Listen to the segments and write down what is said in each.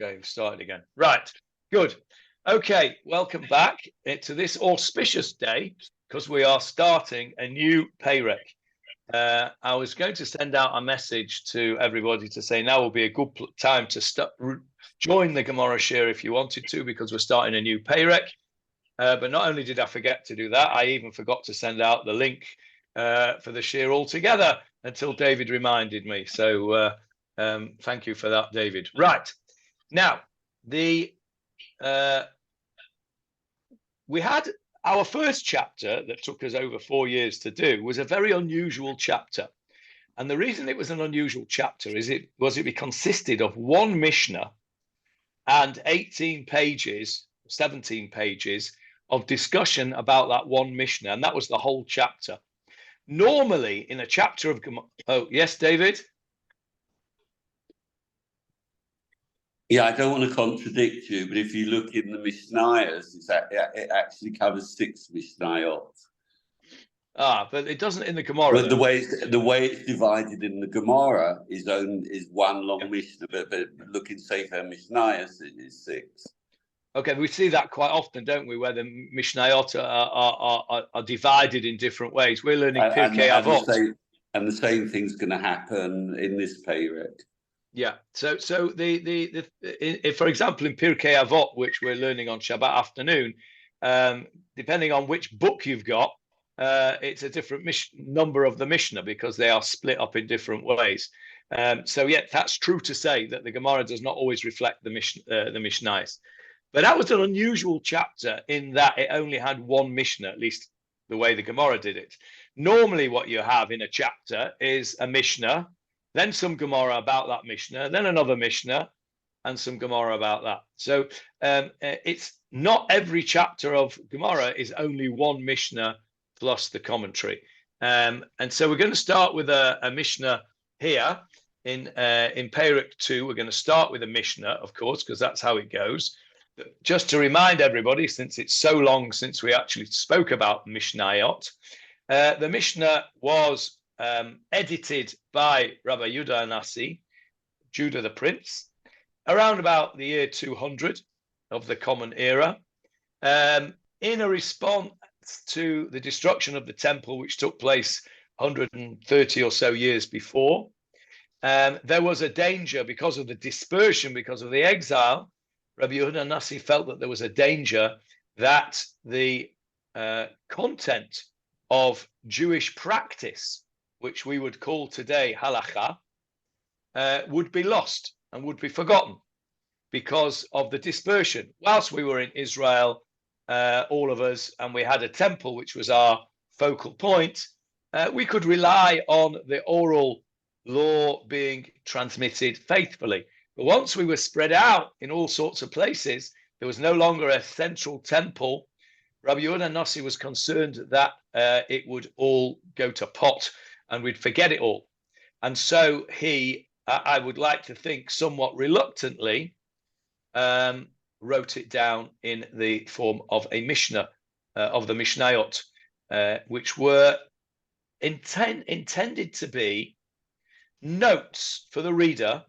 Okay, we've started again. Right, good. Okay, welcome back to this auspicious day because we are starting a new payrek. I was going to send out a message to everybody to say now will be a good time to join the Gemarah share if you wanted to, because we're starting a new payrek. But not only did I forget to do that, I even forgot to send out the link for the share altogether until David reminded me. So thank you for that, David. Right. Now, we had our first chapter that took us over 4 years to do was a very unusual chapter. And the reason it was an unusual chapter is it consisted of one Mishnah and 18 pages, 17 pages of discussion about that one Mishnah. And that was the whole chapter. Normally in a chapter of, oh, yes, David? Yeah, I don't want to contradict you, but if you look in the Mishnayos, it actually covers 6 Mishnayot. But it doesn't in the Gemarah. But the way it's divided in the Gemarah is one long Mishnah, but look in Sefer Mishnayos, it is 6. Okay, we see that quite often, don't we, where the Mishnayot are divided in different ways. We're learning Pirkei Avot. And the same thing's going to happen in this payrek. Yeah. So for example, in Pirkei Avot, which we're learning on Shabbat afternoon, depending on which book you've got, it's a different number of the Mishnah because they are split up in different ways. So yeah, that's true to say that the Gemarah does not always reflect the Mishnayos. But that was an unusual chapter in that it only had one Mishnah, at least the way the Gemarah did it. Normally what you have in a chapter is a Mishnah, then some Gemarah about that Mishnah, then another Mishnah, and some Gemarah about that. So it's not every chapter of Gemarah is only one Mishnah plus the commentary. And so we're going to start with a Mishnah here in Payrek 2. We're going to start with a Mishnah, of course, because that's how it goes. But just to remind everybody, since it's so long since we actually spoke about Mishnayot, the Mishnah was edited by Rabbi Yehuda Hanassi, Judah the Prince, around about the year 200 of the Common Era, in a response to the destruction of the temple, which took place 130 or so years before. There was a danger because of the dispersion, because of the exile. Rabbi Yehuda Hanassi felt that there was a danger that the content of Jewish practice, which we would call today halakha, would be lost and would be forgotten because of the dispersion. Whilst we were in Israel, all of us, and we had a temple, which was our focal point, we could rely on the oral law being transmitted faithfully. But once we were spread out in all sorts of places, there was no longer a central temple. Rabbi Yehuda Hanassi was concerned that it would all go to pot and we'd forget it all. And so he, I would like to think somewhat reluctantly, wrote it down in the form of a Mishnah, of the Mishnayot, which were intended to be notes for the reader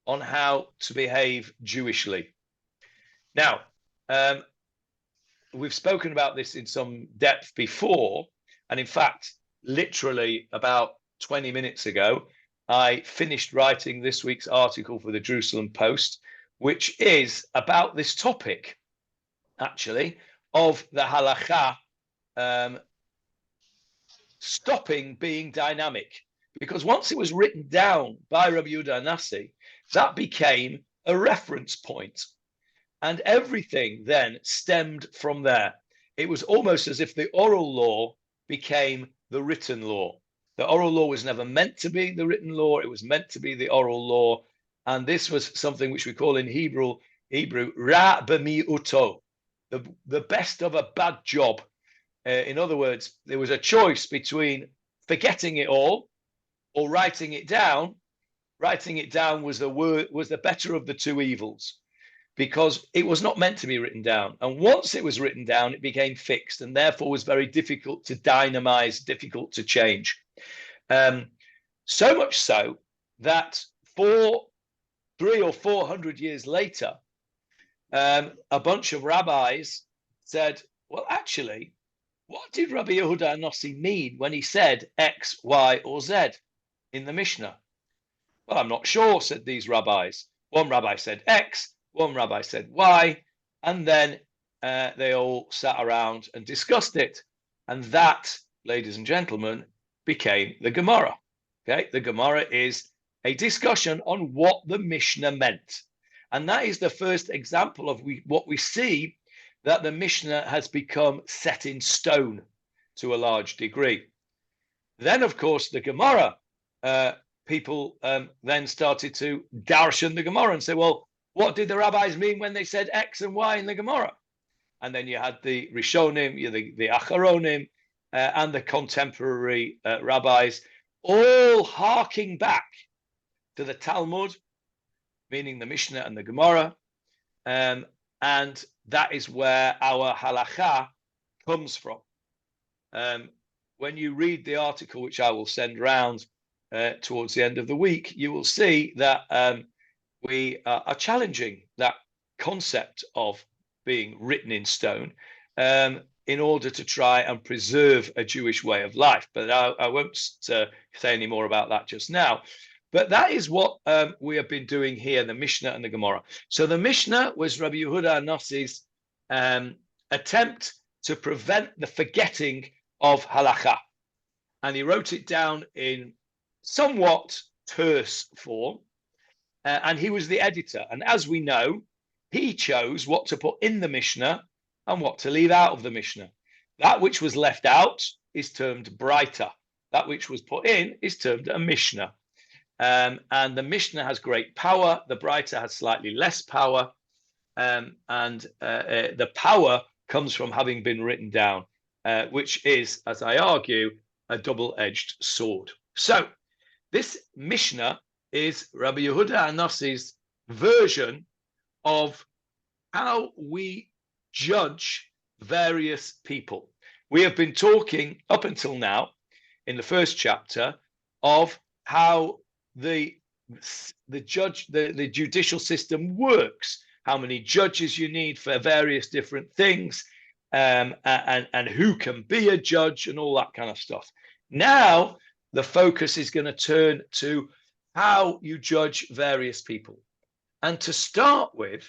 on how to behave Jewishly. Now, we've spoken about this in some depth before, and in fact, literally about 20 minutes ago, I finished writing this week's article for the Jerusalem Post, which is about this topic, actually, of the halakha stopping being dynamic. Because once it was written down by Rabbi Yehuda Hanassi, that became a reference point. And everything then stemmed from there. It was almost as if the oral law became the written law. The oral law was never meant to be the written law. It was meant to be the oral law. And this was something which we call in Hebrew, ra b'mi'uto, the best of a bad job. In other words, there was a choice between forgetting it all or writing it down. Writing it down was the better of the two evils, because it was not meant to be written down. And once it was written down, it became fixed and therefore was very difficult to dynamize, difficult to change. So much so that for 300 or 400 years later, a bunch of rabbis said, well, actually, what did Rabbi Yehuda Anossi mean when he said X, Y, or Z in the Mishnah? Well, I'm not sure, said these rabbis. One rabbi said X, one rabbi said Y, and then they all sat around and discussed it. And that, ladies and gentlemen, became the Gemarah. Okay, the Gemarah is a discussion on what the Mishnah meant. And that is the first example of what we see, that the Mishnah has become set in stone to a large degree. Then, of course, the Gemarah, people then started to darshan the Gemarah and say, well, what did the rabbis mean when they said X and Y in the Gemarah? And then you had the Rishonim, the Acharonim, and the contemporary rabbis, all harking back to the Talmud, meaning the Mishnah and the Gemarah, and that is where our halacha comes from. When you read the article, which I will send round towards the end of the week, you will see that we are challenging that concept of being written in stone in order to try and preserve a Jewish way of life. But I won't say any more about that just now. But that is what we have been doing here, the Mishnah and the Gemarah. So the Mishnah was Rabbi Yehuda Anossi's attempt to prevent the forgetting of halacha. And he wrote it down in somewhat terse form. And he was the editor. And as we know, he chose what to put in the Mishnah and what to leave out of the Mishnah. That which was left out is termed Breita. That which was put in is termed a Mishnah. And the Mishnah has great power. The Breita has slightly less power. And the power comes from having been written down, which is, as I argue, a double-edged sword. So this Mishnah is Rabbi Yehuda Anossi's version of how we judge various people. We have been talking up until now in the first chapter of how the judicial system works, how many judges you need for various different things, and who can be a judge and all that kind of stuff. Now the focus is going to turn to how you judge various people. And to start with,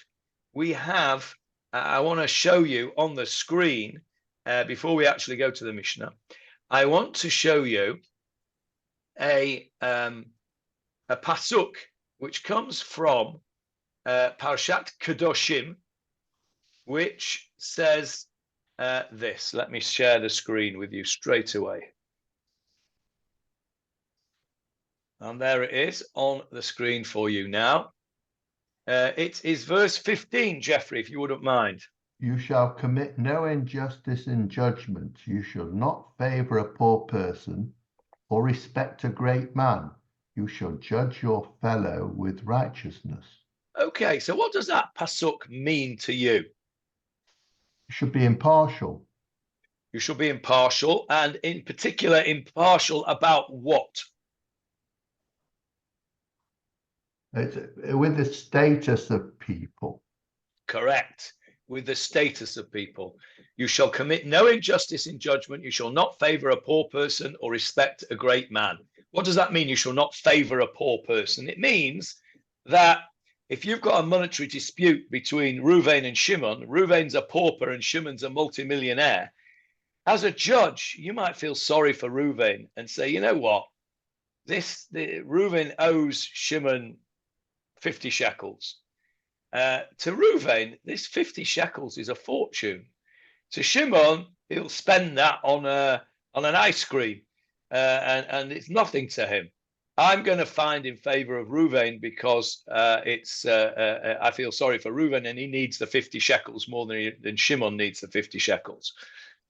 we have, I want to show you on the screen, before we actually go to the Mishnah, I want to show you a pasuk which comes from Parshat Kedoshim, which says this. Let me share the screen with you straight away. And there it is on the screen for you now. It is verse 15, Jeffrey, if you wouldn't mind. You shall commit no injustice in judgment. You shall not favor a poor person or respect a great man. You shall judge your fellow with righteousness. Okay, so what does that pasuk mean to you? You should be impartial. You should be impartial, and in particular, impartial about what? It's with the status of people. Correct. With the status of people. You shall commit no injustice in judgment. You shall not favor a poor person or respect a great man. What does that mean? You shall not favor a poor person. It means that if you've got a monetary dispute between Reuven and Shimon, Reuven's a pauper and Shimon's a multimillionaire. As a judge, you might feel sorry for Reuven and say, you know what? Reuven owes Shimon 50 shekels. To Reuven, this 50 shekels is a fortune. To Shimon, he'll spend that on an ice cream, and it's nothing to him. I'm going to find in favor of Reuven because I feel sorry for Reuven, and he needs the 50 shekels more than Shimon needs the 50 shekels.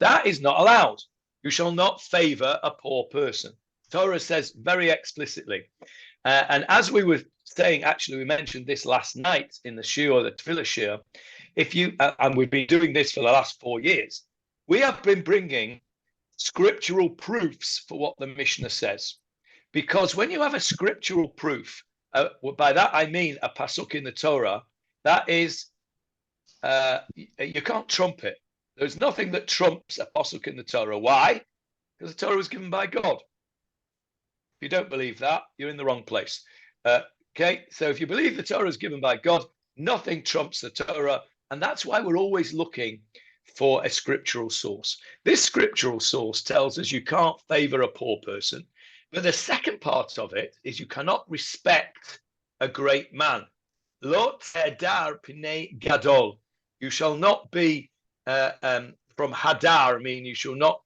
That is not allowed. You shall not favor a poor person. Torah says very explicitly. And as we were saying, actually, we mentioned this last night in the shiur, the Tefillah shiur. If you and we've been doing this for the last 4 years, we have been bringing scriptural proofs for what the Mishnah says. Because when you have a scriptural proof by that I mean a pasuk in the Torah that is, you can't trump it. There's nothing that trumps a pasuk in the Torah. Why? Because the Torah was given by God. If you don't believe that, you're in the wrong place. Okay, so if you believe the Torah is given by God, nothing trumps the Torah, and that's why we're always looking for a scriptural source. This scriptural source tells us you can't favor a poor person, but the second part of it is you cannot respect a great man. Lo tedar pnei gadol. You shall not be from hadar, meaning you shall not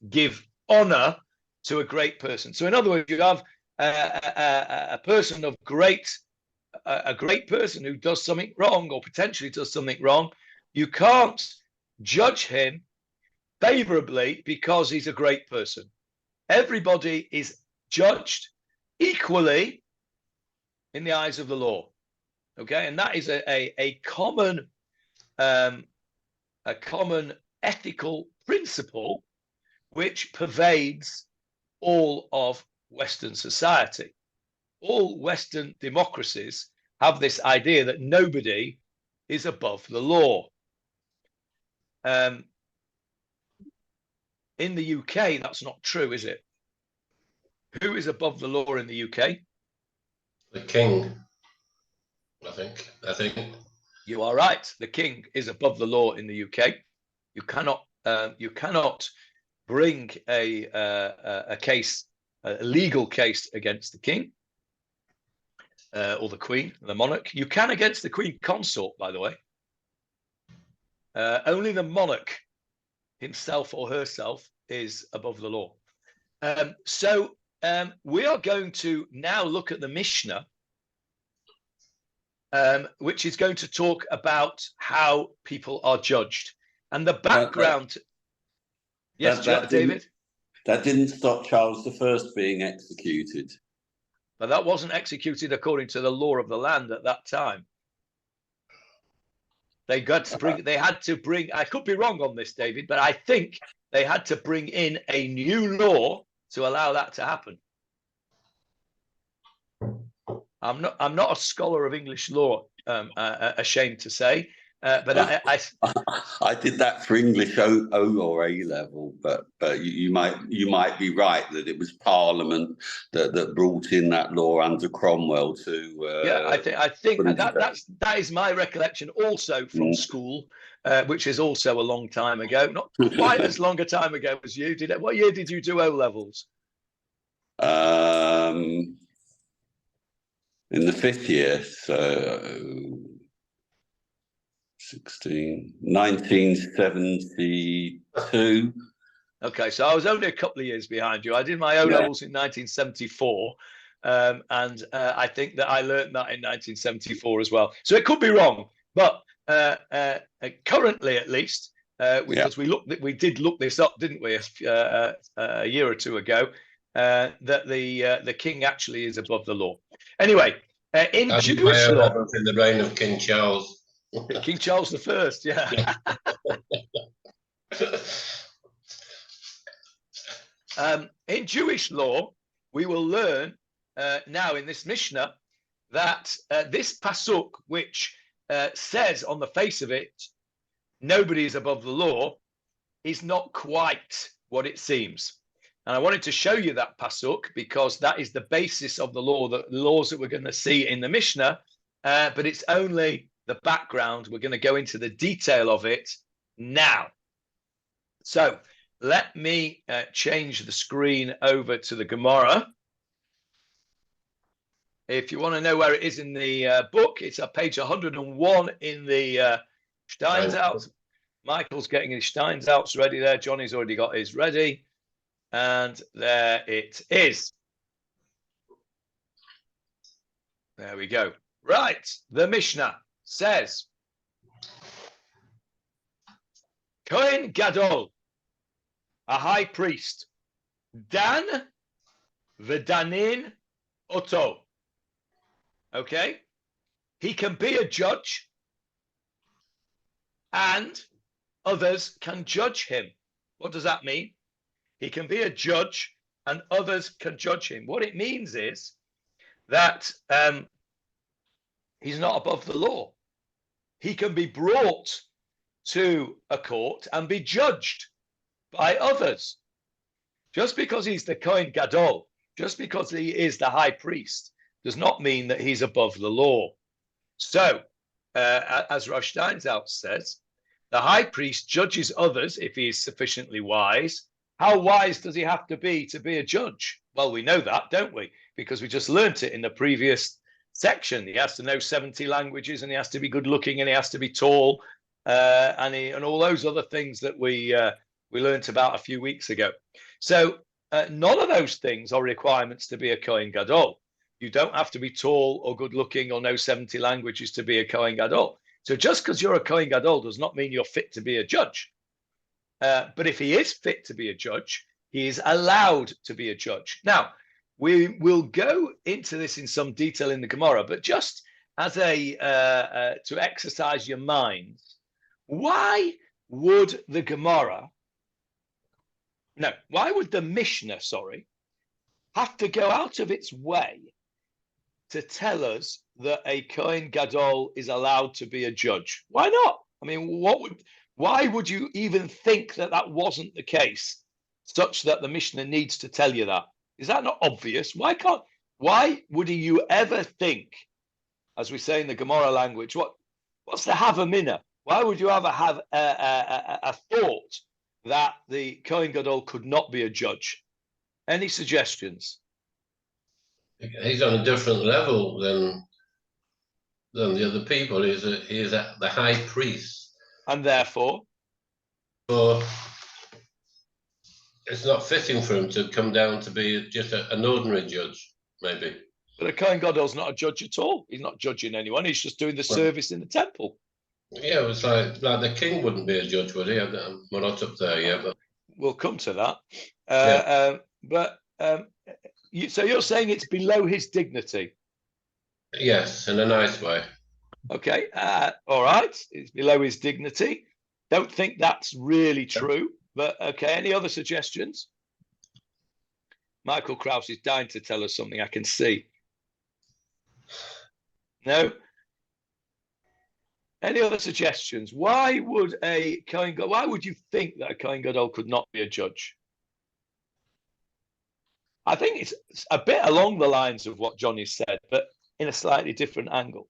give honor to a great person. So in other words, you have a person of a great person who does something wrong or potentially does something wrong. You can't judge him favorably because he's a great person. Everybody is judged equally in the eyes of the law. Okay, and that is a common ethical principle which pervades all of Western society. All Western democracies have this idea that nobody is above the law. In the UK, that's not true, is it? Who is above the law in the UK? The king, I think. You are right. The king is above the law in the UK. You cannot bring a case, a legal case against the king or the queen, the monarch. You can against the queen consort, by the way. Only the monarch himself or herself is above the law. So we are going to now look at the Mishnah, which is going to talk about how people are judged and the background. Yes, David? That didn't stop Charles I being executed. But that wasn't executed according to the law of the land at that time. They had to bring, I could be wrong on this, David, but I think they had to bring in a new law to allow that to happen. I'm not a scholar of English law, ashamed to say, but I did that for English O or A level, but you might be right that it was Parliament that brought in that law under Cromwell to. I think that is my recollection also from school, which is also a long time ago, not quite as long a time ago as you did. What year did you do O levels? In the 5th year, so 1972. Okay, so I was only a couple of years behind you. I did my O levels in 1974, and I think that I learned that in 1974 as well. So it could be wrong, but currently, at least, because we did look this up, didn't we, a year or two ago, that the king actually is above the law. Anyway, in Jewish law, in the reign of King Charles. King Charles I, yeah. In Jewish law, we will learn now in this Mishnah that this pasuk, which says on the face of it, nobody is above the law, is not quite what it seems. And I wanted to show you that pasuk because that is the basis of the laws that we're going to see in the Mishnah, but it's only the background. We're going to go into the detail of it now. So let me change the screen over to the Gemarah. If you want to know where it is in the book, it's at page 101 in the Steinsaltz. Michael's getting his Steinsaltz ready there. Johnny's already got his ready. And there it is. There we go. Right. The Mishnah says, Kohen Gadol, a high priest, Dan v'danin oto. Okay? He can be a judge and others can judge him. What does that mean? He can be a judge and others can judge him. What it means is that he's not above the law. He can be brought to a court and be judged by others. Just because he's the Kohen Gadol, just because he is the high priest, does not mean that he's above the law. So, as Rosh Steinsaltz says, the high priest judges others if he is sufficiently wise. How wise does he have to be a judge? Well, we know that, don't we? Because we just learnt it in the previous section. He has to know 70 languages, and he has to be good looking, and he has to be tall, and all those other things that we learnt about a few weeks ago. So none of those things are requirements to be a Kohen Gadol. You don't have to be tall or good looking or know 70 languages to be a Kohen Gadol. So just because you're a Kohen Gadol does not mean you're fit to be a judge. But if he is fit to be a judge, he is allowed to be a judge. Now, we will go into this in some detail in the Gemarah, but just as to exercise your minds, why would the Mishnah, have to go out of its way to tell us that a Kohen Gadol is allowed to be a judge? Why not? I mean, why would you even think that wasn't the case, such that the Mishnah needs to tell you that? Is that not obvious? Why would you ever think, as we say in the Gemarah language, what's the havamina? Why would you ever have a thought that the Kohen Gadol could not be a judge? Any suggestions? He's on a different level than the other people. He's the high priest, and therefore, it's not fitting for him to come down to be just an ordinary judge, maybe. But a Kohen Gadol's not a judge at all. He's not judging anyone. He's just doing the service in the temple. Yeah, it was like the king wouldn't be a judge, would he? We're not up there yet, but we'll come to that. So you're saying it's below his dignity? Yes, in a nice way. Okay, all right. It's below his dignity. Don't think that's really true, but okay. Any other suggestions? Michael Krauss is dying to tell us something, I can see. No? Any other suggestions? Why would you think that a Kohen Gadol could not be a judge? I think it's a bit along the lines of what Johnny said, but in a slightly different angle.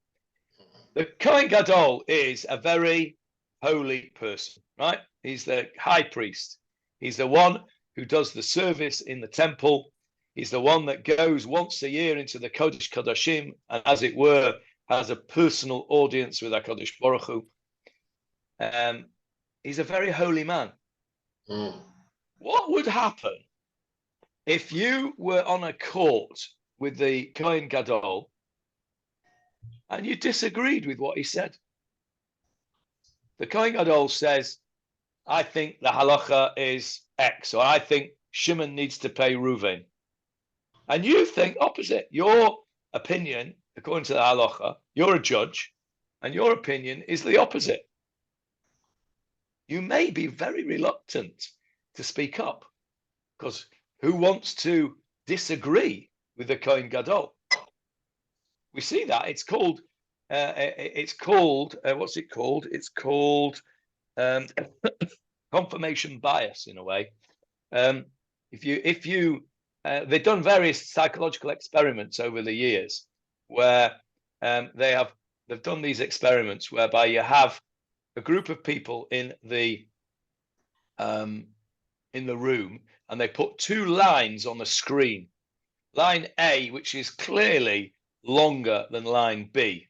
The Kohen Gadol is a very holy person, right? He's the high priest. He's the one who does the service in the temple. He's the one that goes once a year into the Kodesh Kodashim, and as it were, has a personal audience with HaKadosh Baruch Hu. He's a very holy man. What would happen if you were on a court with the Kohen Gadol and you disagreed with what he said? The Kohen Gadol says, I think the halacha is X, or I think Shimon needs to pay Reuven. And you think opposite. Your opinion, according to the halacha, you're a judge, and your opinion is the opposite. You may be very reluctant to speak up, because who wants to disagree with the Kohen Gadol? We see that it's called what's it called? It's called confirmation bias, in a way. If you they've done various psychological experiments over the years where they've done these experiments whereby you have a group of people in the room, and they put two lines on the screen. Line A, which is clearly longer than line B.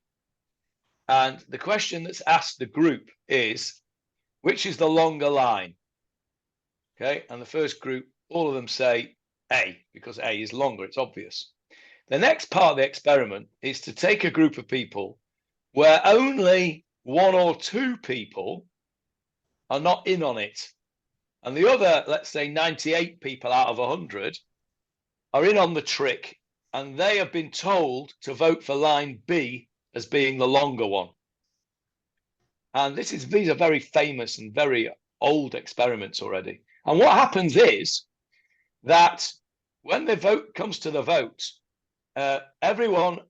And the question that's asked the group is, which is the longer line? Okay, and the first group, all of them say A, because A is longer, it's obvious. The next part of the experiment is to take a group of people where only one or two people are not in on it. And the other, let's say 98 people out of 100 are in on the trick, and they have been told to vote for line B as being the longer one. And these are very famous and very old experiments already. And what happens is that when the vote comes to the vote, everyone,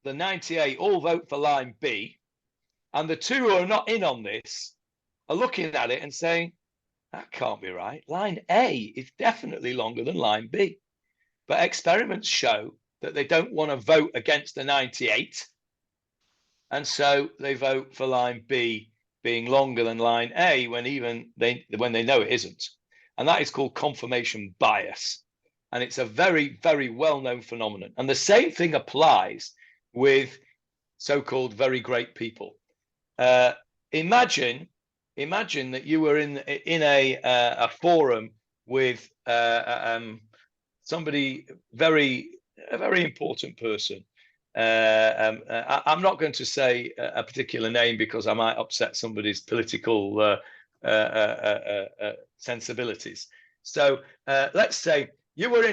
the 98, all vote for line B, and the two who are not in on this are looking at it and saying, that can't be right. Line A is definitely longer than line B. But experiments show that they don't want to vote against the 98. And so they vote for line B being longer than line A when they know it isn't. And that is called confirmation bias. And it's a very, very well-known phenomenon. And the same thing applies with so-called very great people. Imagine that you were in a forum with somebody a very important person. I'm not going to say a particular name because I might upset somebody's political sensibilities. So let's say you were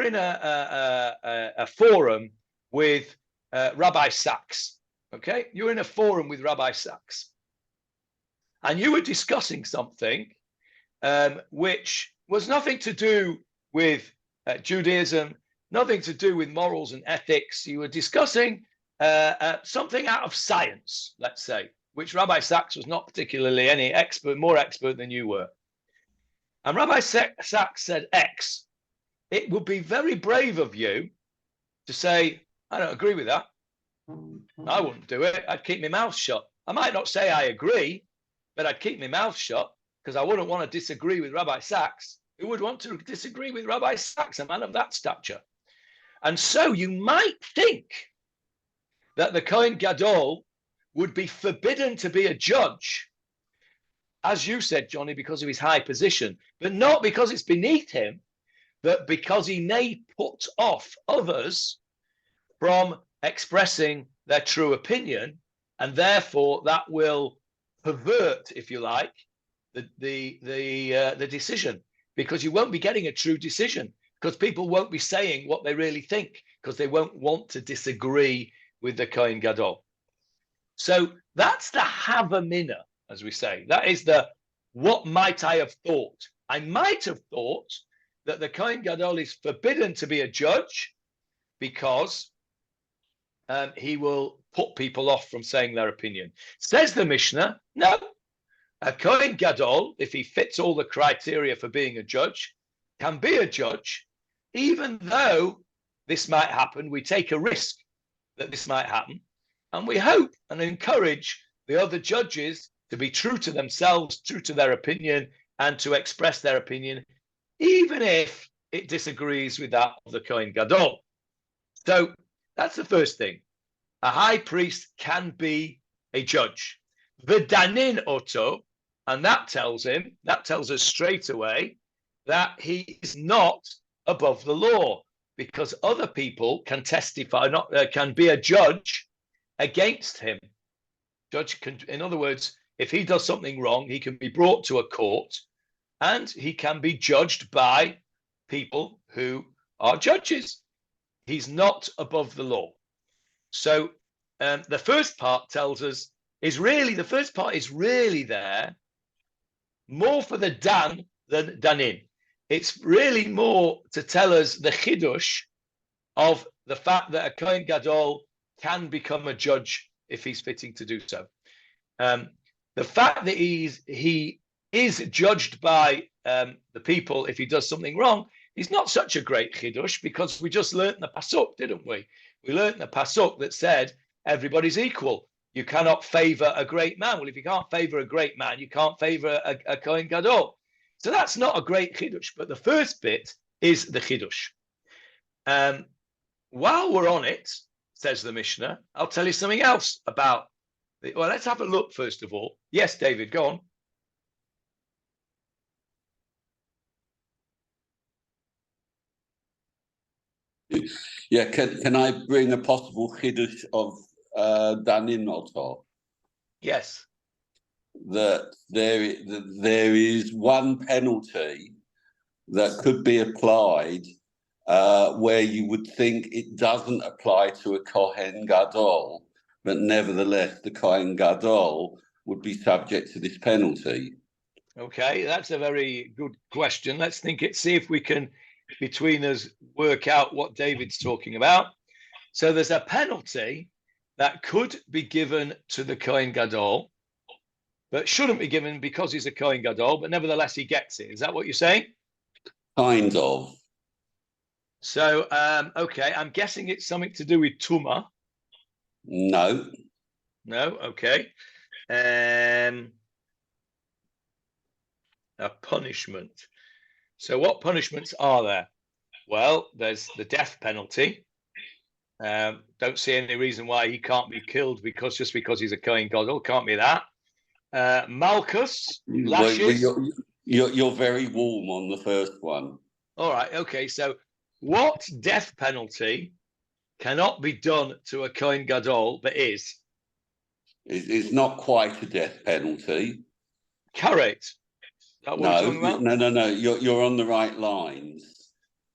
in a forum with Rabbi Sachs. Okay, you were in a forum with Rabbi Sachs, and you were discussing something which was nothing to do with Judaism, nothing to do with morals and ethics. You were discussing something out of science, let's say, which Rabbi Sachs was not particularly any more expert than you were. And Rabbi Sachs said X. It would be very brave of you to say, I don't agree with that. I wouldn't do it. I'd keep my mouth shut. I might not say I agree, but I'd keep my mouth shut because I wouldn't want to disagree with Rabbi Sachs. Who would want to disagree with Rabbi Sachs, a man of that stature? And so you might think that the Kohen Gadol would be forbidden to be a judge, as you said, Johnny, because of his high position, but not because it's beneath him, but because he may put off others from expressing their true opinion, and therefore that will pervert, if you like, the decision, because you won't be getting a true decision, because people won't be saying what they really think, because they won't want to disagree with the Kohen Gadol. So that's the Havamina, as we say. That is the what might I have thought. I might have thought that the Kohen Gadol is forbidden to be a judge because he will put people off from saying their opinion. Says the Mishnah, no. A Kohen Gadol, if he fits all the criteria for being a judge, can be a judge, even though this might happen. We take a risk that this might happen, and we hope and encourage the other judges to be true to themselves, true to their opinion, and to express their opinion, even if it disagrees with that of the Kohen Gadol. So that's the first thing. A high priest can be a judge. V'danin oto, and that tells us straight away that he is not above the law, because other people can testify, can be a judge against him. Judge can, in other words, if he does something wrong, he can be brought to a court, and he can be judged by people who are judges. He's not above the law. So the first part tells us is really there more for the Dan than Danin. It's really more to tell us the chidush of the fact that a Kohen Gadol can become a judge if he's fitting to do so. The fact that he is judged by the people if he does something wrong is not such a great chidush, because we just learnt in the pasuk, didn't we? We learnt in the pasuk that said everybody's equal. You cannot favor a great man. Well, if you can't favor a great man, you can't favor a Kohen Gadol. So that's not a great chidush, but the first bit is the chidush. While we're on it, says the Mishnah, I'll tell you something else about it. Well, let's have a look first of all. Yes, David, go on. Yeah, can I bring a possible chidush of Danin Otor? Yes. That there is one penalty that could be applied where you would think it doesn't apply to a Kohen Gadol, but nevertheless the Kohen Gadol would be subject to this penalty. Okay, that's a very good question. Let's see if we can, between us, work out what David's talking about. So there's a penalty that could be given to the Kohen Gadol, but shouldn't be given because he's a Kohen Gadol, but nevertheless he gets it. Is that what you're saying? Kind of. So, okay, I'm guessing it's something to do with Tuma. No. No, okay. A punishment. So what punishments are there? Well, there's the death penalty. Don't see any reason why he can't be killed just because he's a Kohen Gadol. Can't be that. Malchus, lashes. Well, you're very warm on the first one. All right, okay. So what death penalty cannot be done to a Kohen Gadol but is? It's not quite a death penalty. Karet. What we're talking about? No. You're on the right lines.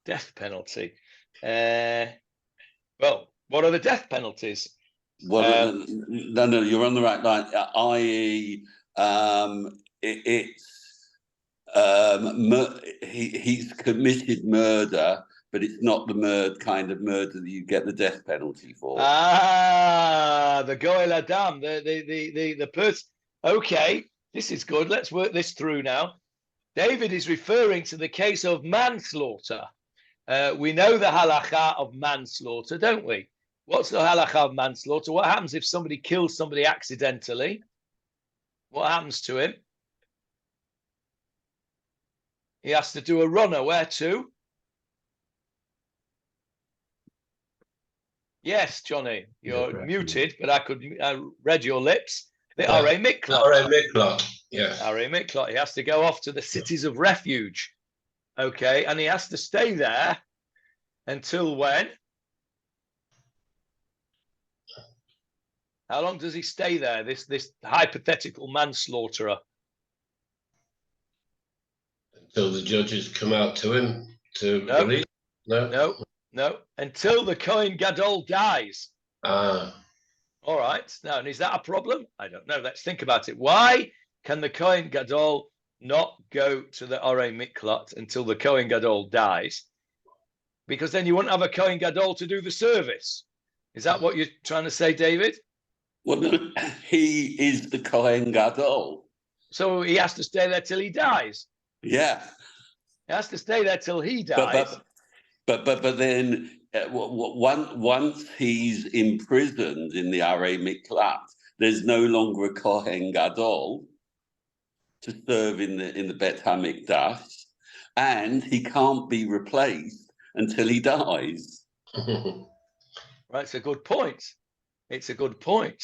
Death penalty. Well, what are the death penalties? Well, no, you're on the right line. I.e., he's committed murder, but it's not the kind of murder that you get the death penalty for. The Goel Adam, the person. Okay, this is good. Let's work this through now. David is referring to the case of manslaughter. We know the halacha of manslaughter, don't we? What's the halacha of manslaughter? What happens if somebody kills somebody accidentally? What happens to him? He has to do a runner. Where to? Yes, Johnny, you're muted, but I read your lips. The Arei Miklot. Arei Miklot, yes. Arei Miklot. He has to go off to the cities of refuge. Okay, and he has to stay there until when? How long does he stay there, this hypothetical manslaughterer? Until the judges come out to him to release? No. Until the Kohen Gadol dies. Ah. All right. Now, and is that a problem? I don't know. Let's think about it. Why can the Kohen Gadol not go to the Arei Miklot until the Kohen Gadol dies? Because then you wouldn't have a Kohen Gadol to do the service. Is that what you're trying to say, David? Well, he is the Kohen Gadol. So he has to stay there till he dies. Yeah. He has to stay there till he dies. But then once he's imprisoned in the Arei Miklat, there's no longer a Kohen Gadol to serve in the Bet HaMikdash, and he can't be replaced until he dies. Right, it's a good point. It's a good point.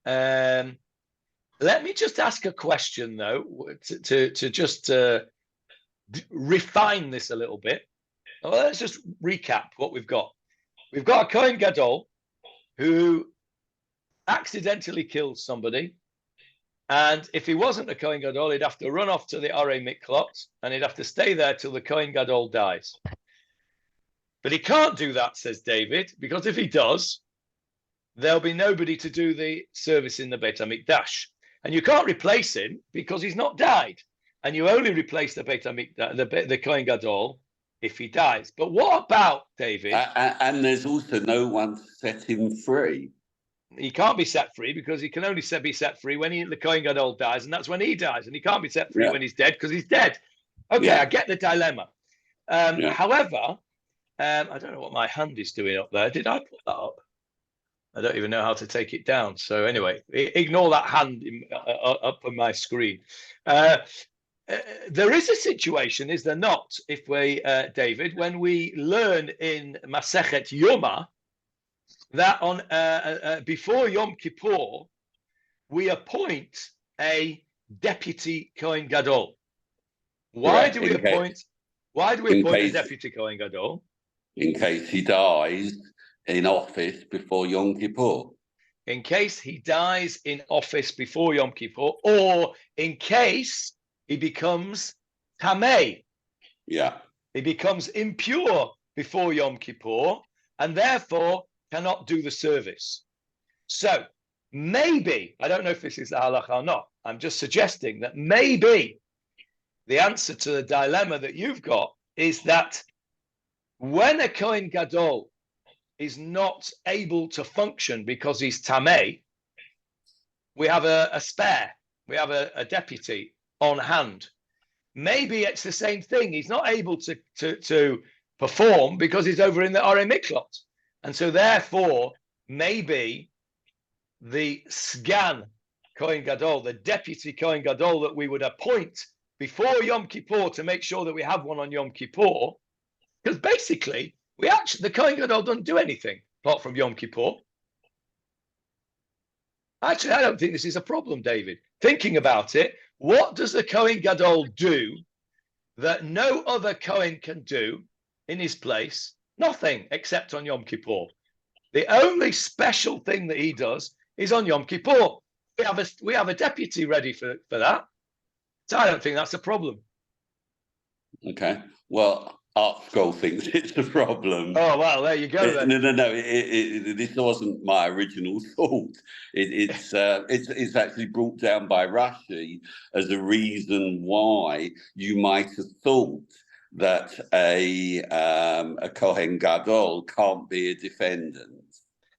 Let me just ask a question, though, to just refine this a little bit. Well, let's just recap what we've got. We've got a Kohen Gadol who accidentally killed somebody. And if he wasn't a Kohen Gadol, he'd have to run off to the Arei Miklot and he'd have to stay there till the Kohen Gadol dies. But he can't do that, says David, because if he does, there'll be nobody to do the service in the Beit HaMikdash. And you can't replace him because he's not died. And you only replace the Beit HaMikdash, the Kohen Gadol, if he dies. But what about David? And there's also no one to set him free. He can't be set free because he can only be set free when the Kohen Gadol dies, and that's when he dies. And he can't be set free when he's dead because he's dead. Okay, I get the dilemma. However, I don't know what my hand is doing up there. Did I put that up? I don't even know how to take it down. So anyway, ignore that hand up on my screen. There is a situation, is there not, if we, David, when we learn in Masechet Yoma that on before Yom Kippur, we appoint a deputy Kohen Gadol. Why do we appoint a deputy Kohen Gadol? In case he dies in office before Yom Kippur. In case he dies in office before Yom Kippur, or in case he becomes tamei. Yeah. He becomes impure before Yom Kippur and therefore cannot do the service. So maybe, I don't know if this is the halacha or not, I'm just suggesting that maybe the answer to the dilemma that you've got is that when a Kohen Gadol is not able to function because he's tameh, we have a spare, we have a deputy on hand. Maybe it's the same thing. He's not able to perform because he's over in the Orei Miklot. And so therefore, maybe the Sgan Kohen Gadol, the deputy Kohen Gadol that we would appoint before Yom Kippur to make sure that we have one on Yom Kippur, because basically the Kohen Gadol doesn't do anything apart from Yom Kippur. Actually, I don't think this is a problem, David. Thinking about it, what does the Kohen Gadol do that no other Kohen can do in his place? Nothing, except on Yom Kippur. The only special thing that he does is on Yom Kippur. We have a deputy ready for that. So I don't think that's a problem. Okay. Well, Art Scroll thinks it's a problem. Oh, well, there you go then. No. This wasn't my original thought. It's actually brought down by Rashi as a reason why you might have thought that a Kohen Gadol can't be a defendant.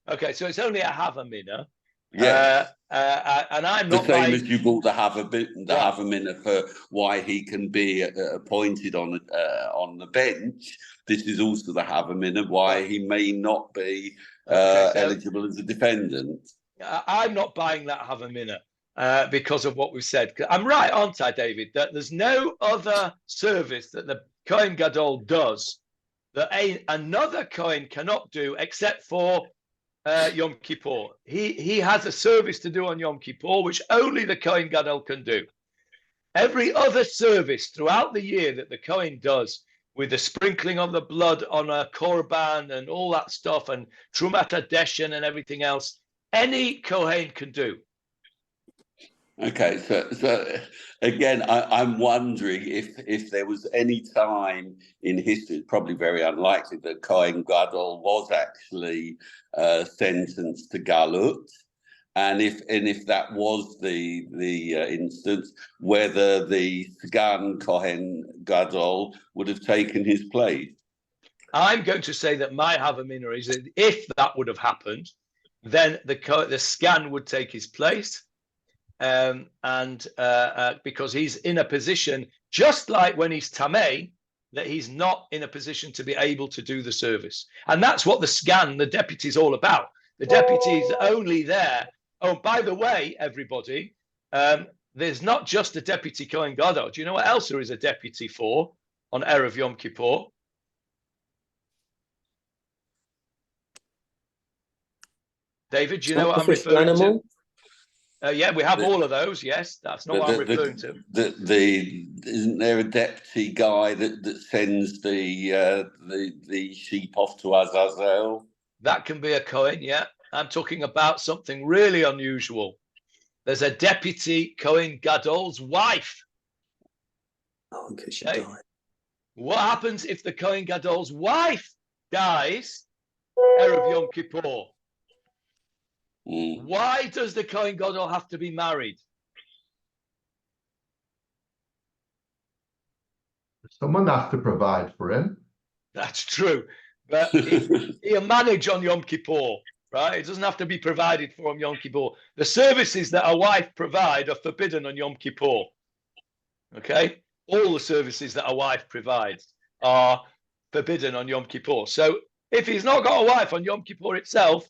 Okay, so it's only a Havamina. Yes. And I'm the not same as you brought the Havamina for why he can be appointed on the bench. This is also the Havamina why he may not be eligible as a defendant. I'm not buying that Havamina because of what we've said. I'm right, aren't I, David? That there's no other service that the Kohen Gadol does that another Kohen cannot do except for Yom Kippur. He has a service to do on Yom Kippur, which only the Kohen Gadol can do. Every other service throughout the year that the Kohen does, with the sprinkling of the blood on a korban and all that stuff, and Trumat HaDeshen and everything else, any Kohen can do. Okay, so again, I'm wondering if there was any time in history, it's probably very unlikely, that Kohen Gadol was actually sentenced to Galut, and if that was the instance, whether the Sgan Kohen Gadol would have taken his place. I'm going to say that my Havamina is that if that would have happened, then the Sgan would take his place. Because he's in a position, just like when he's Tameh, that he's not in a position to be able to do the service. And that's what the Sgan, the deputy, is all about. The deputy is only there. Oh, by the way, everybody, there's not just a deputy Kohen Gadol. Do you know what else there is a deputy for on Erev Yom Kippur? David, do you know what I'm referring to? Yeah, we have all of those. Yes, that's not what I'm referring to. Isn't there a deputy guy that sends the sheep off to Azazel? That can be a Kohen. Yeah, I'm talking about something really unusual. There's a deputy Kohen Gadol's wife. Oh, in case she died. What happens if the Kohen Gadol's wife dies Erev Yom Kippur? Why does the Kohen Gadol have to be married? Someone has to provide for him. That's true. But he'll manage on Yom Kippur, right? It doesn't have to be provided for on Yom Kippur. The services that a wife provide are forbidden on Yom Kippur. Okay? All the services that a wife provides are forbidden on Yom Kippur. So if he's not got a wife on Yom Kippur itself,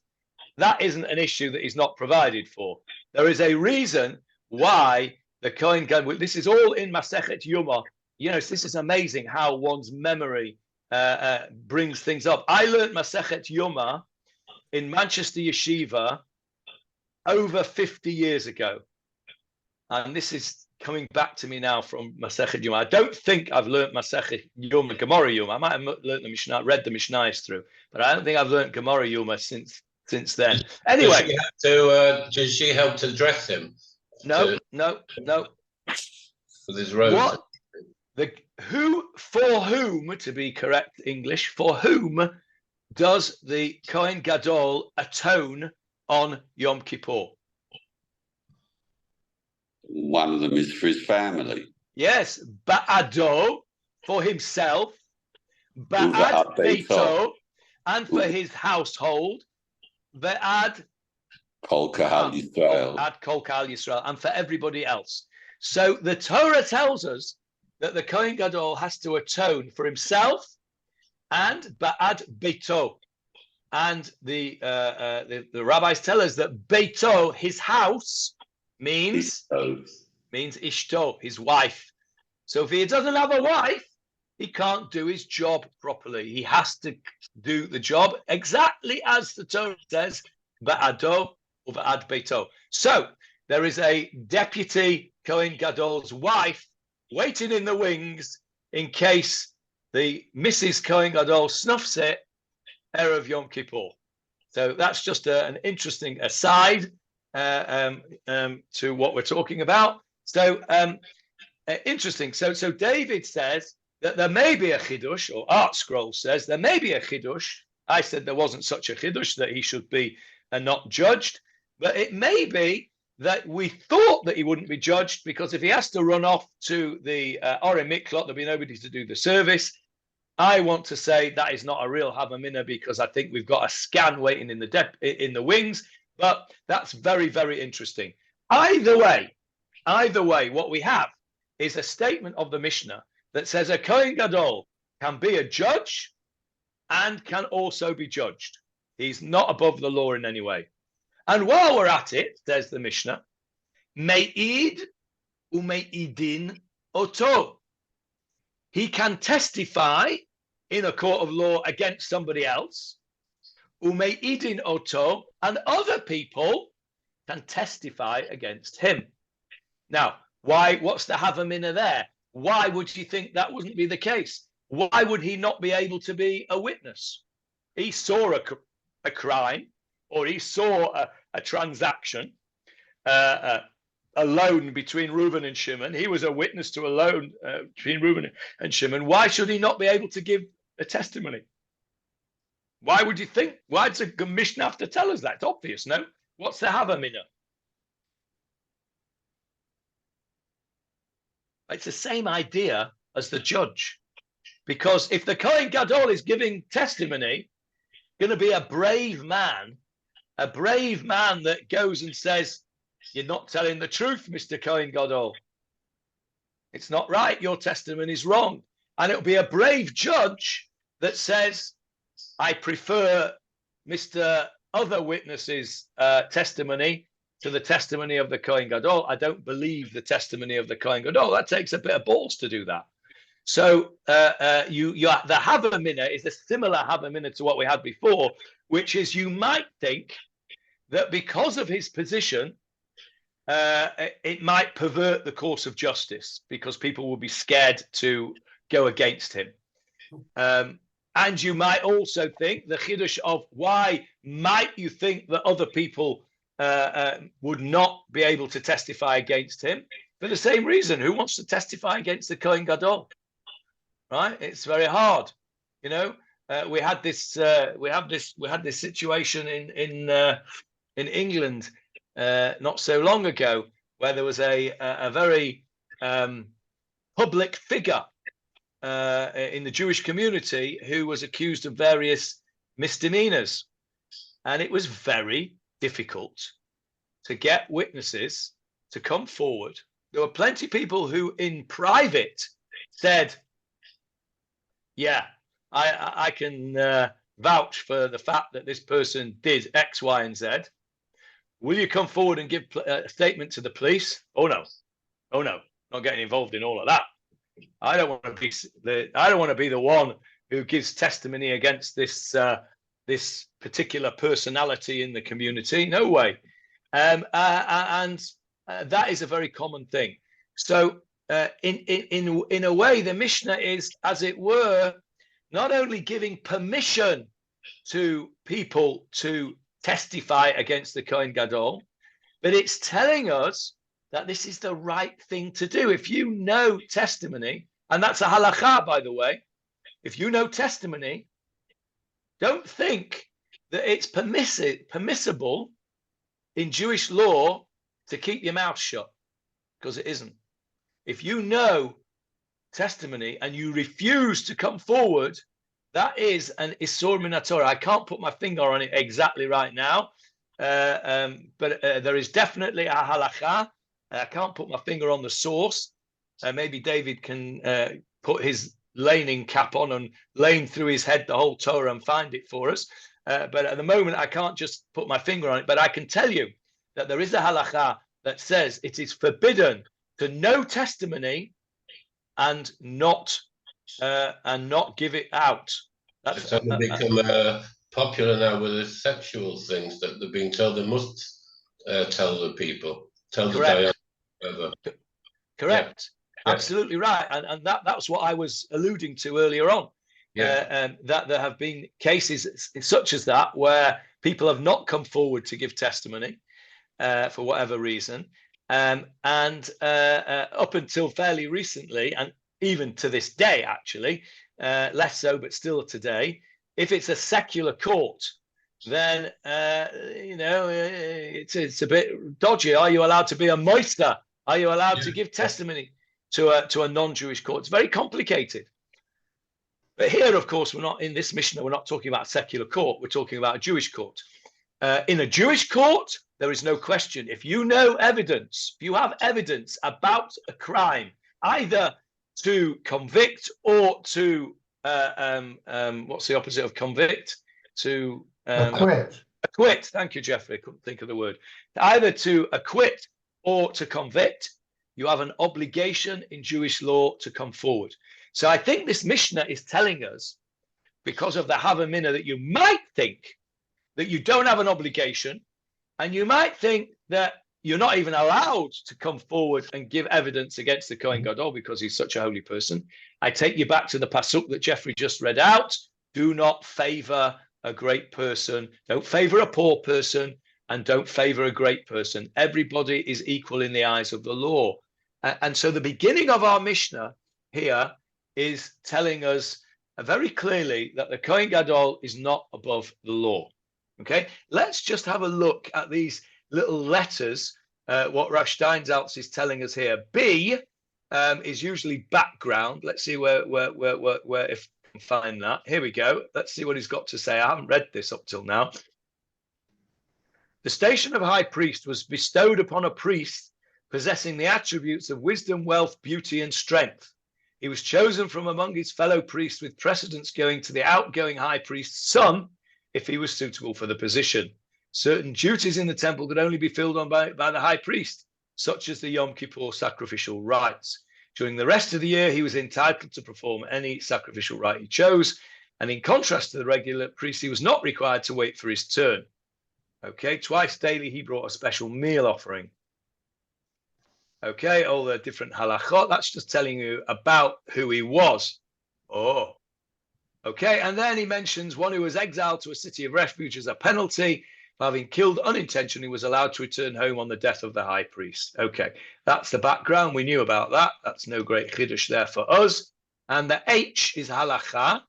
that isn't an issue that is not provided for. There is a reason why the Kohen Gadol, this is all in Masechet Yuma. You know, this is amazing how one's memory brings things up. I learned Masechet Yuma in Manchester Yeshiva over 50 years ago. And this is coming back to me now from Masechet Yuma. I don't think I've learned Masechet Yuma, Gemarah Yuma. I might have learned the Mishnah, read the Mishnahs through, but I don't think I've learned Gemarah Yuma since then. Anyway, does she help to dress him? No. With his robe. What? For whom, to be correct English, for whom does the Kohen Gadol atone on Yom Kippur? One of them is for his family. Yes, Ba'ado, for himself, Ba'ad Beito, and for his household, ve'ad Kol Kahal Yisrael. ad Kol Kahal Yisrael, and for everybody else. So the Torah tells us that the Kohen Gadol has to atone for himself and ba'ad beito. And the rabbis tell us that beito, his house, means ishto, his wife. So if he doesn't have a wife, he can't do his job properly. He has to do the job exactly as the Torah says, ba'ado or ba'ad beito. So there is a deputy Kohen Gadol's wife waiting in the wings in case the Mrs. Kohen Gadol snuffs it Erev Yom Kippur. So that's just an interesting aside to what we're talking about. So interesting. So David says that there may be a chidush, or Art Scroll says there may be a chidush. I said there wasn't such a chidush that he should be not judged, but it may be that we thought that he wouldn't be judged because if he has to run off to the Orem Miklot, there'll be nobody to do the service. I want to say that is not a real Havamina because I think we've got a scan waiting in the wings, but that's very, very interesting. Either way, what we have is a statement of the Mishnah that says a Kohen Gadol can be a judge and can also be judged. He's not above the law in any way. And while we're at it, says the Mishnah, Me'id u'me'idin oto. He can testify in a court of law against somebody else, u'me'idin oto, and other people can testify against him. Now, what's the Havamina there? Why would you think that wouldn't be the case? Why would he not be able to be a witness? He saw a crime, or he saw a transaction, a loan between Reuben and Shimon. He was a witness to a loan between Reuben and Shimon. Why should he not be able to give a testimony? Why would you think? Why does the Mishnah have to tell us that? It's obvious, no? What's the Havamina? It's the same idea as the judge. Because if the Kohen Gadol is giving testimony, going to be a brave man that goes and says, you're not telling the truth, Mr. Kohen Gadol. It's not right. Your testimony is wrong. And it'll be a brave judge that says, I prefer Mr. Other witnesses' testimony to the testimony of the Kohen Gadol. I don't believe the testimony of the Kohen Gadol. That takes a bit of balls to do that. So the Havamina is a similar Havamina to what we had before, which is you might think that because of his position, it might pervert the course of justice because people will be scared to go against him. And you might also think the chiddush of why might you think that other people would not be able to testify against him for the same reason. Who wants to testify against the Kohen Gadol? Right? It's very hard. You know, we had this situation in England not so long ago where there was a very public figure in the Jewish community who was accused of various misdemeanors, and it was very difficult to get witnesses to come forward. There were plenty of people who in private said, yeah, I can vouch for the fact that this person did X, Y, and Z. Will you come forward and give a statement to the police? Oh no, not getting involved in all of that. I don't want to be the one who gives testimony against this this particular personality in the community. No way. And that is a very common thing. So in a way, the Mishnah is, as it were, not only giving permission to people to testify against the Kohen Gadol, but it's telling us that this is the right thing to do. If you know testimony, and that's a halakha, by the way, if you know testimony, don't think that it's permissible in Jewish law to keep your mouth shut, because it isn't. If you know testimony and you refuse to come forward That is an Isur Min HaTorah. I can't put my finger on it exactly right now, but there is definitely a halacha. I can't put my finger on the source. Maybe David can put his laning cap on and lane through his head the whole Torah and find it for us. But at the moment, I can't just put my finger on it. But I can tell you that there is a halacha that says it is forbidden to know testimony and not give it out. That's It's only become popular now with the sexual things that they've been told they must tell the people, tell correct. the Diana. Correct. Yeah. Absolutely right. And that's what I was alluding to earlier on. Yeah. That there have been cases such as that where people have not come forward to give testimony for whatever reason. And up until fairly recently, and even to this day, actually, less so, but still today, if it's a secular court, then it's a bit dodgy. Are you allowed to be a moister? Are you allowed to give testimony to a non-Jewish court? It's very complicated. But here, of course, we're not in this Mishnah. We're not talking about a secular court. We're talking about a Jewish court. In a Jewish court, there is no question. If you know evidence, if you have evidence about a crime, either to convict or to what's the opposite of convict? To acquit. Acquit. Thank you, Jeffrey. I couldn't think of the word. Either to acquit or to convict, you have an obligation in Jewish law to come forward. So I think this Mishnah is telling us, because of the Havamina, that you might think that you don't have an obligation, and you might think that you're not even allowed to come forward and give evidence against the Kohen Gadol because he's such a holy person. I take you back to the pasuk that Jeffrey just read out. Do not favor a great person. Don't favor a poor person, and don't favor a great person. Everybody is equal in the eyes of the law. And so the beginning of our Mishnah here is telling us very clearly that the Kohen Gadol is not above the law. Okay, let's just have a look at these little letters, what Rav Steinsaltz is telling us here. B is usually background. Let's see where if we can find that. Here we go. Let's see what he's got to say. I haven't read this up till now. The station of high priest was bestowed upon a priest possessing the attributes of wisdom, wealth, beauty, and strength. He was chosen from among his fellow priests with precedence going to the outgoing high priest's son if he was suitable for the position. Certain duties in the temple could only be filled on by the high priest, such as the Yom Kippur sacrificial rites. During the rest of the year, he was entitled to perform any sacrificial rite he chose, and in contrast to the regular priest, he was not required to wait for his turn. Okay, twice daily he brought a special meal offering. Okay, all the different halachot. That's just telling you about who he was. Oh, okay. And then he mentions one who was exiled to a city of refuge as a penalty for having killed unintentionally was allowed to return home on the death of the high priest. Okay, that's the background. We knew about that. That's no great chiddush there for us. And the H is halacha.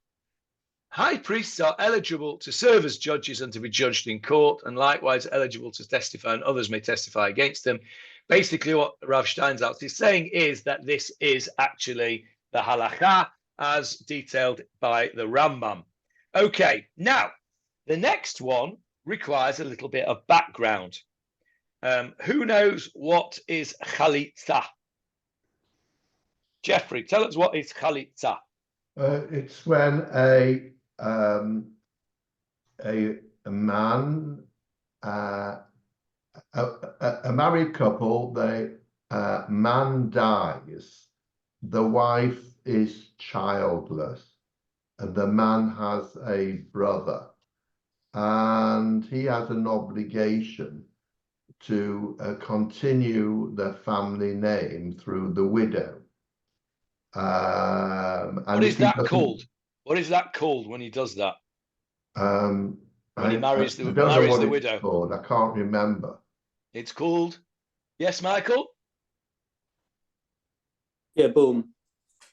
High priests are eligible to serve as judges and to be judged in court, and likewise eligible to testify, and others may testify against them. Basically, what Rav Steinsaltz is saying is that this is actually the halacha as detailed by the Rambam. Okay, now, the next one requires a little bit of background. Who knows what is chalitza? Jeffrey, tell us what is chalitza. It's when a man, a married couple, the man dies, the wife is childless, and the man has a brother, and he has an obligation to continue the family name through the widow. What is that called? What is that called when he does that? When he marries the widow. Called. I can't remember. It's called. Yes, Michael. Yibum.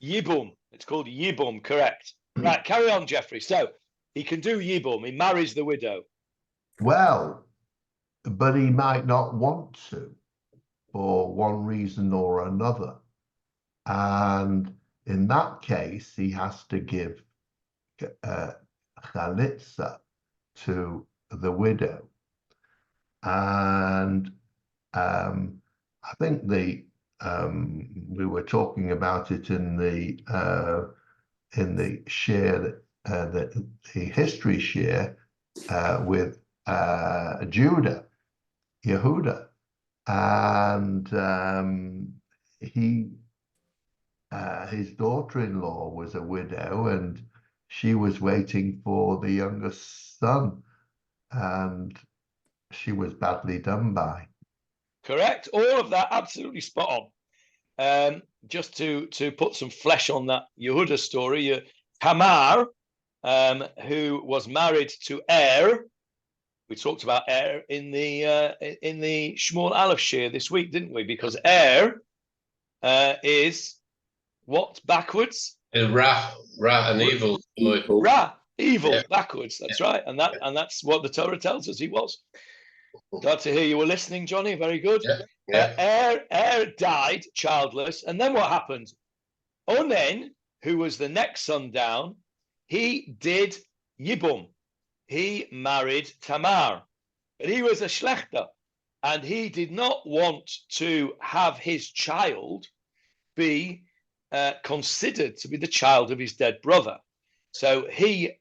Yibum. It's called yibum. Correct. Right. Carry on, Jeffrey. So he can do yibum. He marries the widow. Well, but he might not want to, for one reason or another. And in that case, he has to give chalitza to the widow. And I think we were talking about it in the share the history share with Yehuda, and his daughter-in-law was a widow, and she was waiting for the youngest son, and she was badly done by. Correct. All of that absolutely spot on. Just to put some flesh on that Yehuda story, Tamar, who was married to we talked about in the Shmuel Aleph shir this week, didn't we? Because is what backwards? Ra and evil. Ra, evil, yeah. backwards. That's right, and that's what the Torah tells us he was. Glad to hear you were listening, Johnny. Very good. Yeah. Died childless, and then what happened? Onen, who was the next son down, he did Yibum. He married Tamar, but he was a shlechter, and he did not want to have his child be considered to be the child of his dead brother. So he,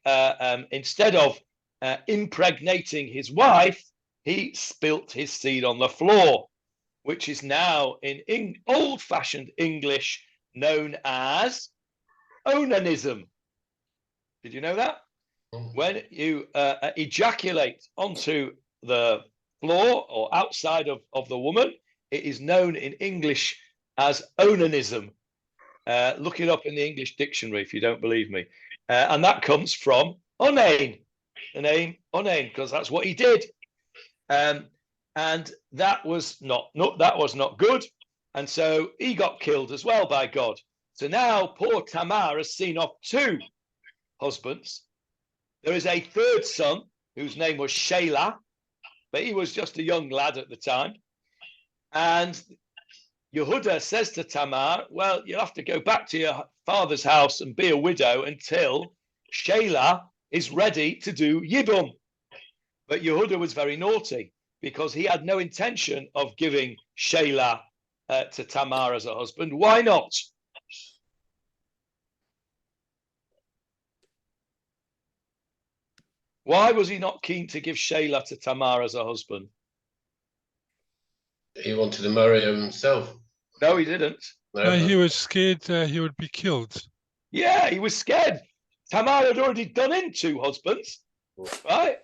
instead of impregnating his wife, he spilt his seed on the floor, which is now in old-fashioned English known as onanism. Did you know that? When you ejaculate onto the floor or outside of the woman, it is known in English as onanism. Look it up in the English dictionary if you don't believe me. And that comes from onain, the name onain, because that's what he did. And that was not good. And so he got killed as well by God. So now poor Tamar has seen off 2 husbands. There is a 3rd son whose name was Shelah, but he was just a young lad at the time. And Yehuda says to Tamar, well, you'll have to go back to your father's house and be a widow until Shelah is ready to do Yibum. But Yehuda was very naughty because he had no intention of giving Shelah to Tamar as a husband. Why not? Why was he not keen to give Shelah to Tamar as a husband? He wanted to marry himself. No, he didn't. He was scared he would be killed. Yeah, he was scared. Tamar had already done in 2 husbands, right?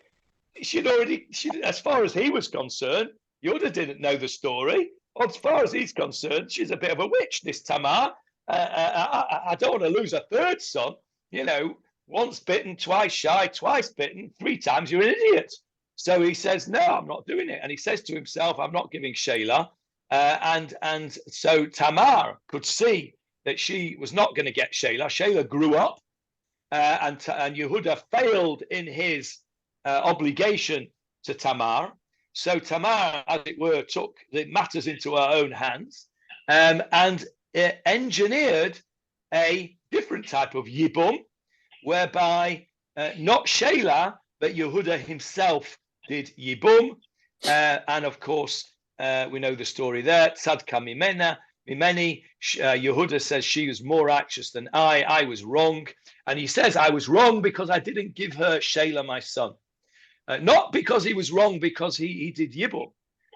As far as he was concerned, Yehuda didn't know the story. As far as he's concerned, she's a bit of a witch, this Tamar. I don't want to lose a 3rd son. You know, once bitten, twice shy, twice bitten, 3 times you're an idiot. So he says, no, I'm not doing it. And he says to himself, I'm not giving Shelah. And so Tamar could see that she was not going to get Shelah. Shelah grew up, and Yehuda failed in his obligation to Tamar. So Tamar, as it were, took the matters into her own hands and engineered a different type of Yibum, whereby not Shelah, but Yehuda himself did Yibum. And of course, we know the story there. Tzadka mimeni. Yehuda says she was more righteous than I was wrong. And he says, I was wrong because I didn't give her Shelah, my son. Not because he was wrong because he did Yibum.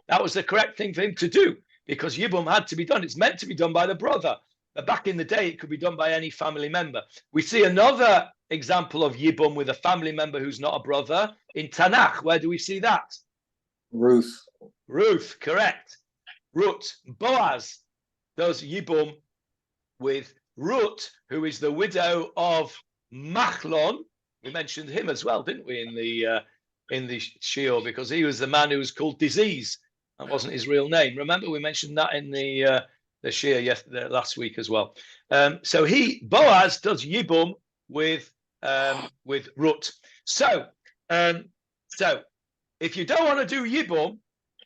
That was the correct thing for him to do because Yibum had to be done. It's meant to be done by the brother. But back in the day, it could be done by any family member. We see another example of Yibum with a family member who's not a brother in Tanakh. Where do we see that? Ruth. Ruth, correct. Ruth. Boaz does Yibum with Ruth, who is the widow of Machlon. We mentioned him as well, didn't we, in the shiur, because he was the man who was called Disease. That wasn't his real name. Remember, we mentioned that in the shiur last week as well. So Boaz does Yibum with Ruth. So if you don't want to do Yibum,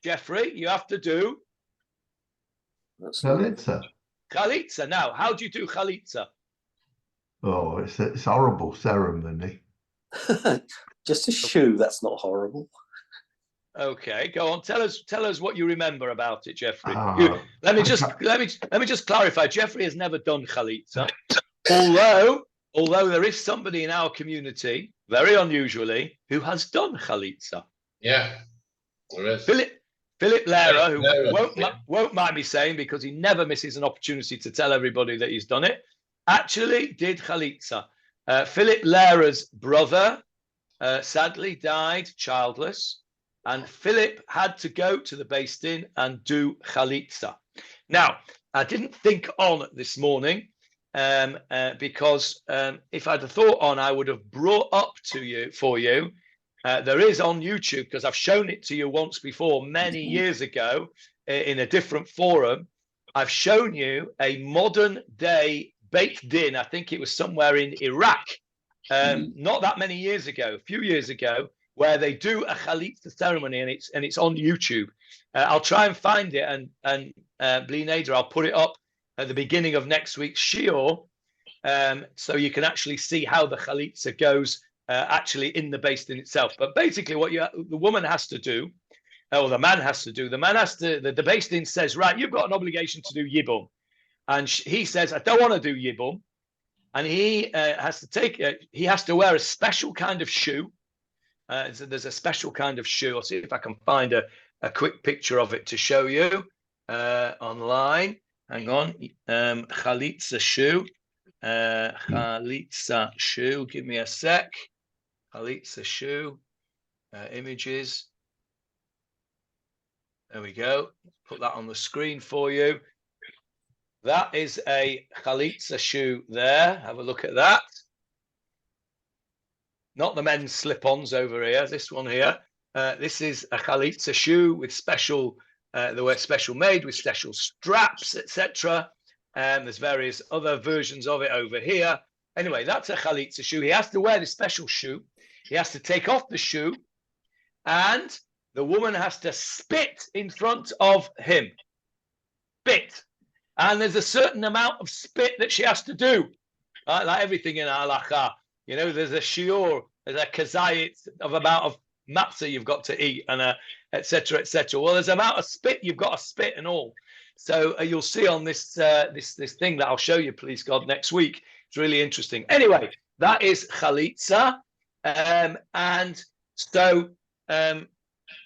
Jeffrey, you have to do Chalitza. Chalitza. Now, how do you do Chalitza? Oh, it's horrible ceremony. Just a shoe, that's not horrible. Okay, go on. Tell us what you remember about it, Jeffrey. Ah, Let me just clarify. Jeffrey has never done chalitza, although there is somebody in our community, very unusually, who has done chalitza. Yeah, there is. Philip Lehrer, who Lehrer, won't mind me saying, because he never misses an opportunity to tell everybody that he's done it, actually did chalitza. Philip Lehrer's brother sadly died childless, and Philip had to go to the Beis Din and do chalitza. Now, I didn't think on this morning because if I'd have thought on, I would have brought up for you. There is on YouTube, because I've shown it to you once before, many years ago, in a different forum. I've shown you a modern day Beit Din. I think it was somewhere in Iraq, not that many years ago, a few years ago, where they do a chalitza ceremony, and it's on YouTube. I'll try and find it, and Bli Neder, I'll put it up at the beginning of next week's shiur, so you can actually see how the chalitza goes actually in the Beis Din itself. But basically, what the woman has to do, or the man has to do, the Beis Din says, right, you've got an obligation to do yibum, and he says, I don't want to do yibum, and he has to wear a special kind of shoe. So there's a special kind of shoe. I'll see if I can find a quick picture of it to show you online. Hang on, chalitza shoe, chalitza shoe. Give me a sec. Chalitza shoe, images. There we go. Put that on the screen for you. That is a chalitza shoe there. Have a look at that. Not the men's slip-ons over here. This one here. This is a chalitza shoe with special. They were special made with special straps, etc. There's various other versions of it over here. Anyway, that's a chalitza shoe. He has to wear this special shoe. He has to take off the shoe, and the woman has to spit in front of him. Spit. And there's a certain amount of spit that she has to do. Like everything in halacha. You know, there's a shiur, there's a kazayit of amount of matzah you've got to eat, and etc., etc. Well, there's amount of spit you've got to spit and all. So you'll see on this this thing that I'll show you, please God, next week. It's really interesting. Anyway, that is chalitza, and so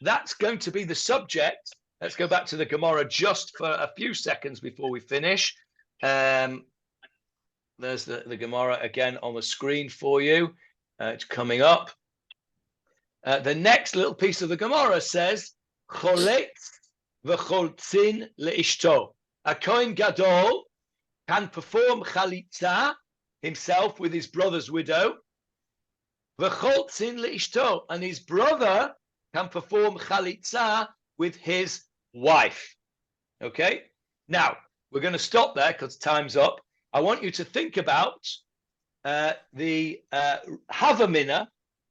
that's going to be the subject. Let's go back to the Gemarah just for a few seconds before we finish. There's the Gemarah again on the screen for you. It's coming up. The next little piece of the Gemarah says, Choletz v'choltzin le'ishto. A Kohen Gadol can perform chalitza himself with his brother's widow. V'choltzin le'ishto. And his brother can perform chalitza with his wife. Okay? Now, we're going to stop there because time's up. I want you to think about the Havamina.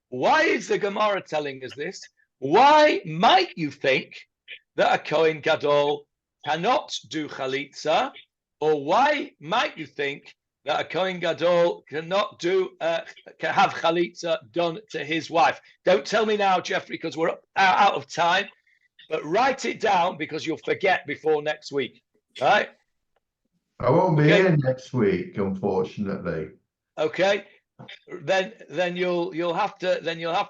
Why is the Gemarah telling us this? Why might you think that a Kohen Gadol cannot do chalitza? Or why might you think that a Kohen Gadol cannot do can have chalitza done to his wife? Don't tell me now, Jeffrey, because we're out of time. But write it down because you'll forget before next week. All right? I won't be here next week, unfortunately. Okay, then you'll have to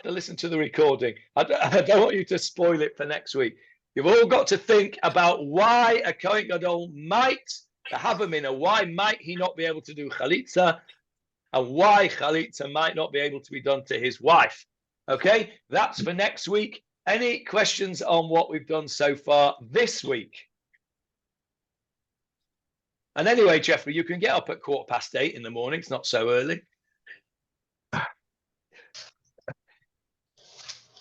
listen to the recording. I don't want you to spoil it for next week. You've all got to think about why a Kohen Gadol might have a minna. Why might he not be able to do chalitza, and why chalitza might not be able to be done to his wife? Okay, that's for next week. Any questions on what we've done so far this week? And anyway, Jeffrey, you can get up at 8:15 in the morning. It's not so early.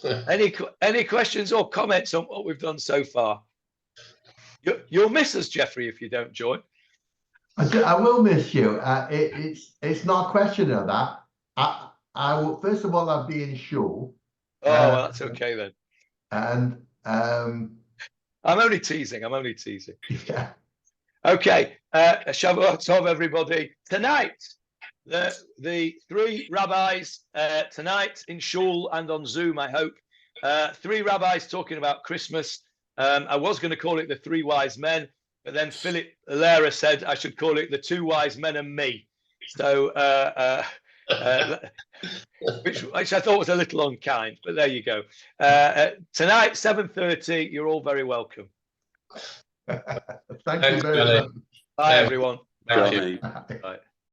Any questions or comments on what we've done so far? You'll miss us, Jeffrey, if you don't join. I will miss you. It's not a question of that. I will, first of all, I'll be in shul. Oh, well, that's okay then. And I'm only teasing. Yeah. Okay. Shavuot Tov, everybody. Tonight, the three rabbis tonight in shul and on Zoom, I hope. Three rabbis talking about Christmas. I was going to call it the three wise men, but then Philip Lara said I should call it the two wise men and me. So, which I thought was a little unkind, but there you go. Tonight, 7:30, you're all very welcome. Thank you very much. Bye, everyone. Thank you. Johnny. Bye.